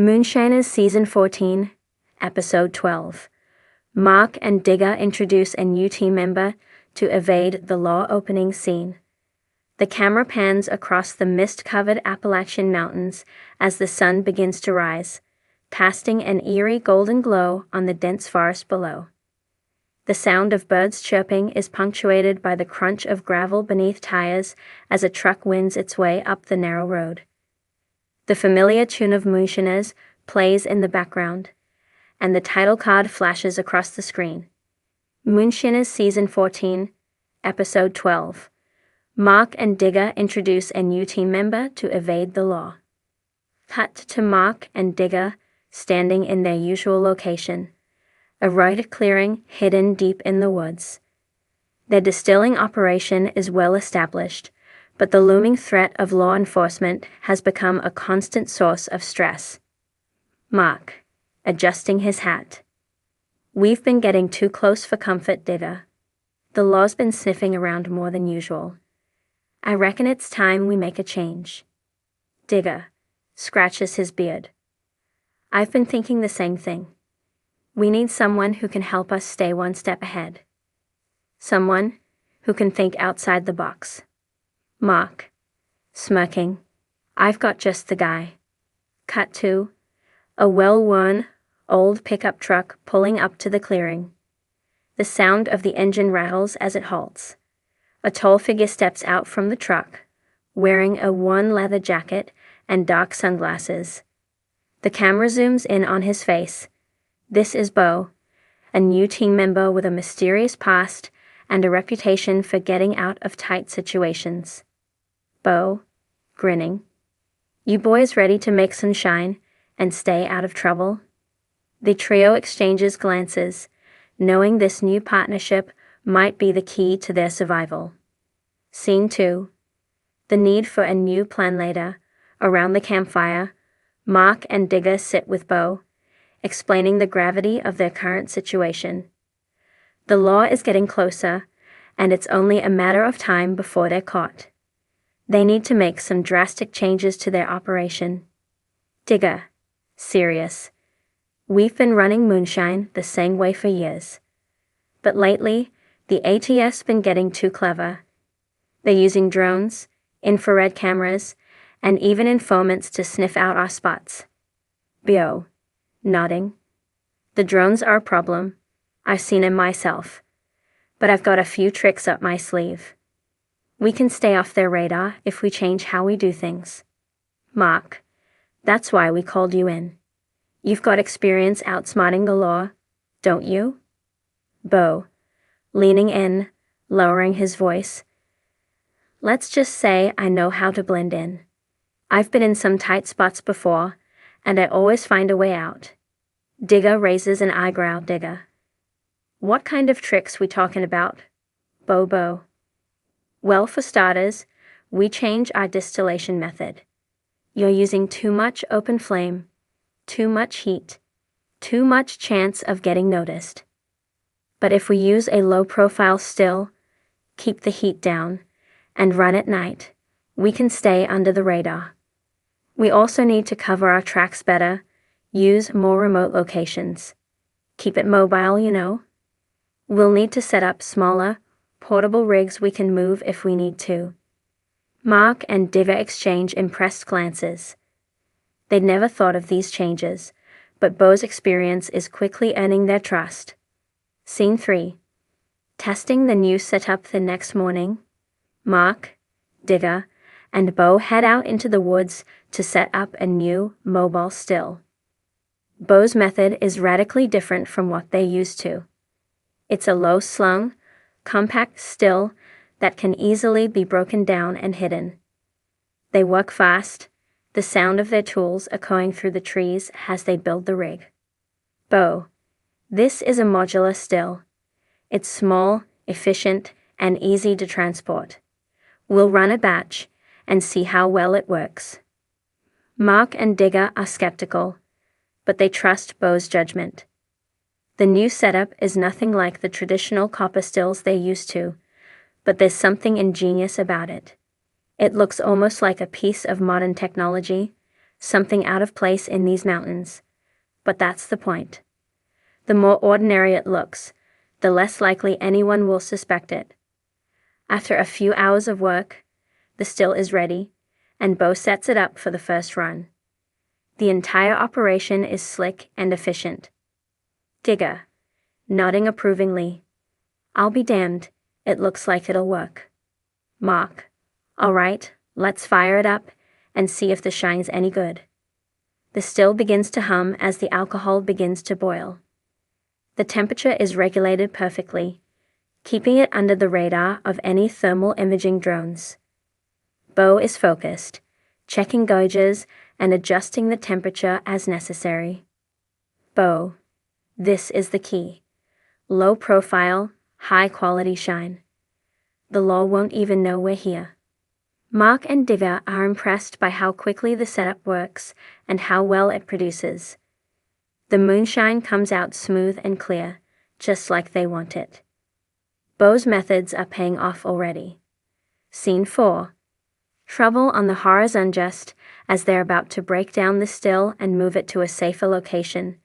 Moonshiners Season 14, Episode 12. Mark and Digger introduce a new team member to evade the law opening scene. The camera pans across the mist-covered Appalachian Mountains as the sun begins to rise, casting an eerie golden glow on the dense forest below. The sound of birds chirping is punctuated by the crunch of gravel beneath tires as a truck wins its way up the narrow road. The familiar tune of Moonshiners plays in the background, and the title card flashes across the screen. Moonshiners Season 14, Episode 12. Mark and Digger introduce a new team member to evade the law. Cut to Mark and Digger standing in their usual location, a rugged clearing hidden deep in the woods. Their distilling operation is well established, but the looming threat of law enforcement has become a constant source of stress. Mark, adjusting his hat. We've been getting too close for comfort, Digger. The law's been sniffing around more than usual. I reckon it's time we make a change. Digger scratches his beard. I've been thinking the same thing. We need someone who can help us stay one step ahead. Someone who can think outside the box. Mark, smirking. I've got just the guy. Cut to a well-worn, old pickup truck pulling up to the clearing. The sound of the engine rattles as it halts. A tall figure steps out from the truck, wearing a worn leather jacket and dark sunglasses. The camera zooms in on his face. This is Bo, a new team member with a mysterious past and a reputation for getting out of tight situations. Bo, grinning. You boys ready to make some shine and stay out of trouble? The trio exchanges glances, knowing this new partnership might be the key to their survival. Scene 2. The need for a new plan later. Around the campfire, Mark and Digger sit with Bo, explaining the gravity of their current situation. The law is getting closer, and it's only a matter of time before they're caught. They need to make some drastic changes to their operation. Digger, serious. We've been running moonshine the same way for years. But lately, the ATF's been getting too clever. They're using drones, infrared cameras, and even informants to sniff out our spots. Bo, nodding. The drones are a problem. I've seen them myself. But I've got a few tricks up my sleeve. We can stay off their radar if we change how we do things. Mark, that's why we called you in. You've got experience outsmarting the law, don't you? Bo, leaning in, lowering his voice. Let's just say I know how to blend in. I've been in some tight spots before, and I always find a way out. Digger raises an eyebrow. Digger. What kind of tricks we talking about? Bo. Well, for starters, we change our distillation method. You're using too much open flame, too much heat, too much chance of getting noticed. But if we use a low-profile still, keep the heat down, and run at night, we can stay under the radar. We also need to cover our tracks better, use more remote locations. Keep it mobile, you know. We'll need to set up smaller, portable rigs we can move if we need to. Mark and Digger exchange impressed glances. They'd never thought of these changes, but Bo's experience is quickly earning their trust. Scene 3. Testing the new setup the next morning. Mark, Digger, and Bo head out into the woods to set up a new mobile still. Bo's method is radically different from what they're used to. It's a low-slung, compact still that can easily be broken down and hidden. They work fast, the sound of their tools echoing through the trees as they build the rig. Bo, this is a modular still. It's small, efficient, and easy to transport. We'll run a batch and see how well it works. Mark and Digger are skeptical, but they trust Bo's judgment. The new setup is nothing like the traditional copper stills they're used to, but there's something ingenious about it. It looks almost like a piece of modern technology, something out of place in these mountains. But that's the point. The more ordinary it looks, the less likely anyone will suspect it. After a few hours of work, the still is ready, and Bo sets it up for the first run. The entire operation is slick and efficient. Digger, nodding approvingly. I'll be damned, it looks like it'll work. Mark, all right, let's fire it up and see if the shine's any good. The still begins to hum as the alcohol begins to boil. The temperature is regulated perfectly, keeping it under the radar of any thermal imaging drones. Bo is focused, checking gauges and adjusting the temperature as necessary. Bo, this is the key. Low profile, high quality shine. The law won't even know we're here. Mark and Digger are impressed by how quickly the setup works and how well it produces. The moonshine comes out smooth and clear, just like they want it. Bo's methods are paying off already. Scene 4. Trouble on the horizon. Just as they're about to break down the still and move it to a safer location,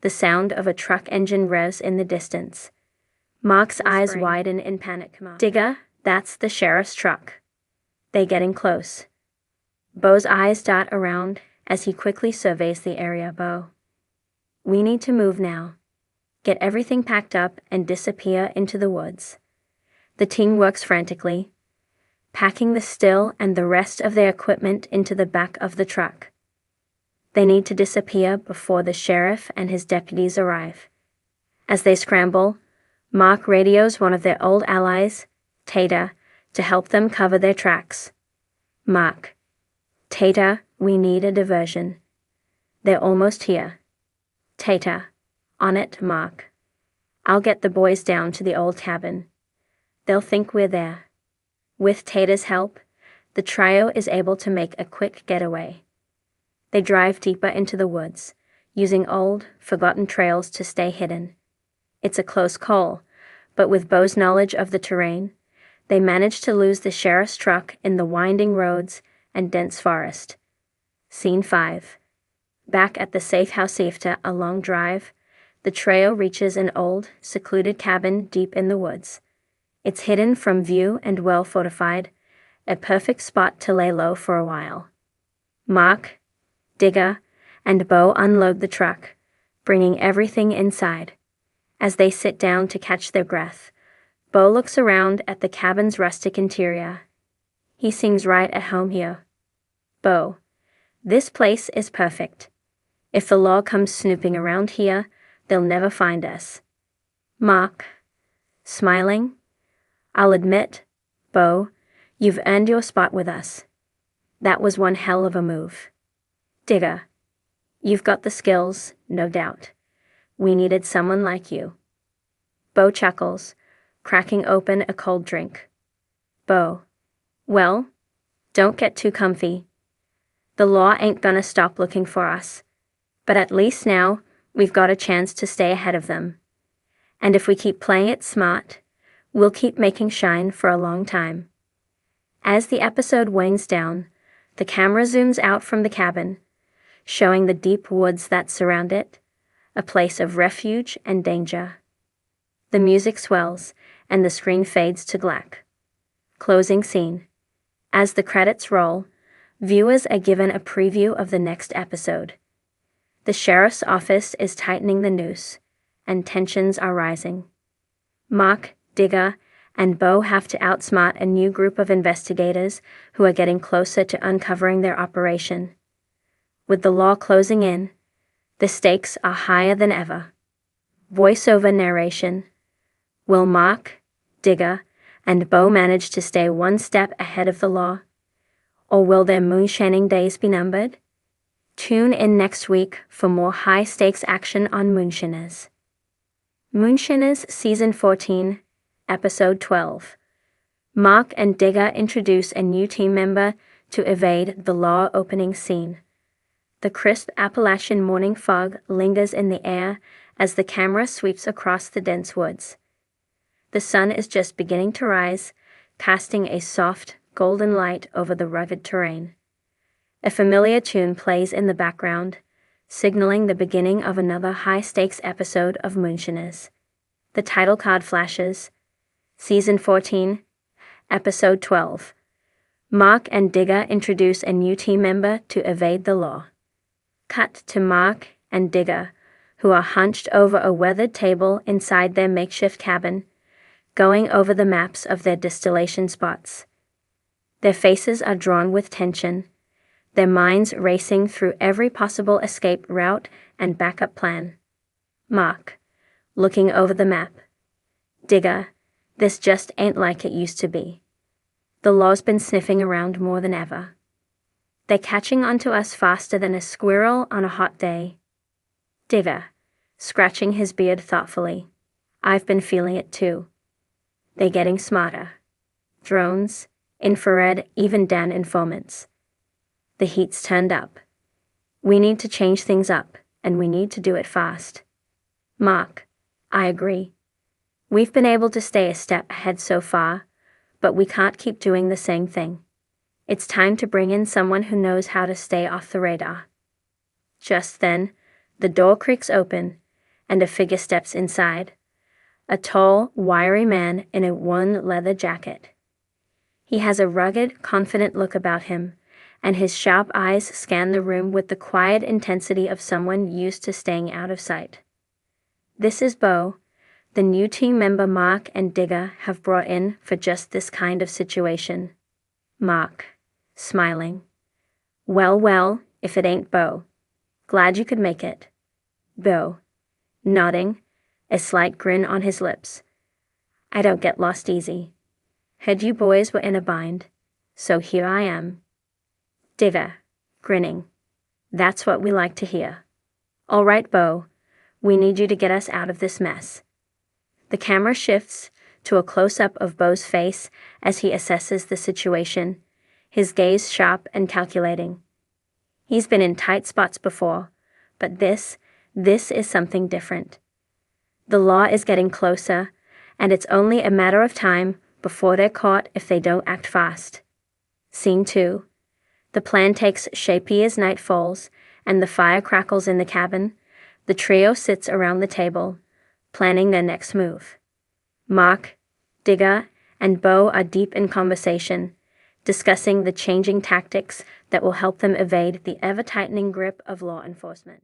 the sound of a truck engine revs in the distance. Mark's eyes widen in panic. Digger, that's the sheriff's truck. They getting close. Bo's eyes dart around as he quickly surveys the area. Bo, we need to move now. Get everything packed up and disappear into the woods. The team works frantically, packing the still and the rest of their equipment into the back of the truck. They need to disappear before the sheriff and his deputies arrive. As they scramble, Mark radios one of their old allies, Tater, to help them cover their tracks. Mark, Tater, we need a diversion. They're almost here. Tater, on it, Mark. I'll get the boys down to the old cabin. They'll think we're there. With Tater's help, the trio is able to make a quick getaway. They drive deeper into the woods, using old, forgotten trails to stay hidden. It's a close call, but with Bo's knowledge of the terrain, they manage to lose the sheriff's truck in the winding roads and dense forest. Scene 5. Back at the safe house after a long drive, the trio reaches an old, secluded cabin deep in the woods. It's hidden from view and well fortified, a perfect spot to lay low for a while. Mark, Digger, and Bo unload the truck, bringing everything inside. As they sit down to catch their breath, Bo looks around at the cabin's rustic interior. He seems right at home here. Bo, this place is perfect. If the law comes snooping around here, they'll never find us. Mark, smiling, I'll admit, Bo, you've earned your spot with us. That was one hell of a move. Digger, you've got the skills, no doubt. We needed someone like you. Bo chuckles, cracking open a cold drink. Bo, well, don't get too comfy. The law ain't gonna stop looking for us, but at least now we've got a chance to stay ahead of them. And if we keep playing it smart, we'll keep making shine for a long time. As the episode winds down, the camera zooms out from the cabin, showing the deep woods that surround it, a place of refuge and danger. The music swells, and the screen fades to black. Closing scene. As the credits roll, viewers are given a preview of the next episode. The sheriff's office is tightening the noose, and tensions are rising. Mark, Digger, and Bo have to outsmart a new group of investigators who are getting closer to uncovering their operation. With the law closing in, the stakes are higher than ever. Voiceover narration. Will Mark, Digger, and Bo manage to stay one step ahead of the law? Or will their moonshining days be numbered? Tune in next week for more high-stakes action on Moonshiners. Moonshiners Season 14, Episode 12. Mark and Digger introduce a new team member to evade the law opening scene. The crisp Appalachian morning fog lingers in the air as the camera sweeps across the dense woods. The sun is just beginning to rise, casting a soft, golden light over the rugged terrain. A familiar tune plays in the background, signaling the beginning of another high-stakes episode of Moonshiners. The title card flashes. Season 14, Episode 12. Mark and Digger introduce a new team member to evade the law. Cut to Mark and Digger, who are hunched over a weathered table inside their makeshift cabin, going over the maps of their distillation spots. Their faces are drawn with tension, their minds racing through every possible escape route and backup plan. Mark, looking over the map. Digger, this just ain't like it used to be. The law's been sniffing around more than ever. They're catching onto us faster than a squirrel on a hot day. Digger, scratching his beard thoughtfully. I've been feeling it too. They're getting smarter. Drones, infrared, even Dan informants. The heat's turned up. We need to change things up, and we need to do it fast. Mark, I agree. We've been able to stay a step ahead so far, but we can't keep doing the same thing. It's time to bring in someone who knows how to stay off the radar. Just then, the door creaks open, and a figure steps inside. A tall, wiry man in a worn leather jacket. He has a rugged, confident look about him, and his sharp eyes scan the room with the quiet intensity of someone used to staying out of sight. This is Bo, the new team member Mark and Digger have brought in for just this kind of situation. Mark, smiling. Well, if it ain't Bo. Glad you could make it. Bo, nodding, a slight grin on his lips. I don't get lost easy. Heard you boys were in a bind, so here I am. Digger, grinning. That's what we like to hear. All right, Bo, we need you to get us out of this mess. The camera shifts to a close-up of Bo's face as he assesses the situation, his gaze sharp and calculating. He's been in tight spots before, but this is something different. The law is getting closer, and it's only a matter of time before they're caught if they don't act fast. Scene 2. The plan takes shape as night falls, and the fire crackles in the cabin. The trio sits around the table, planning their next move. Mark, Digger, and Bo are deep in conversation, discussing the changing tactics that will help them evade the ever-tightening grip of law enforcement.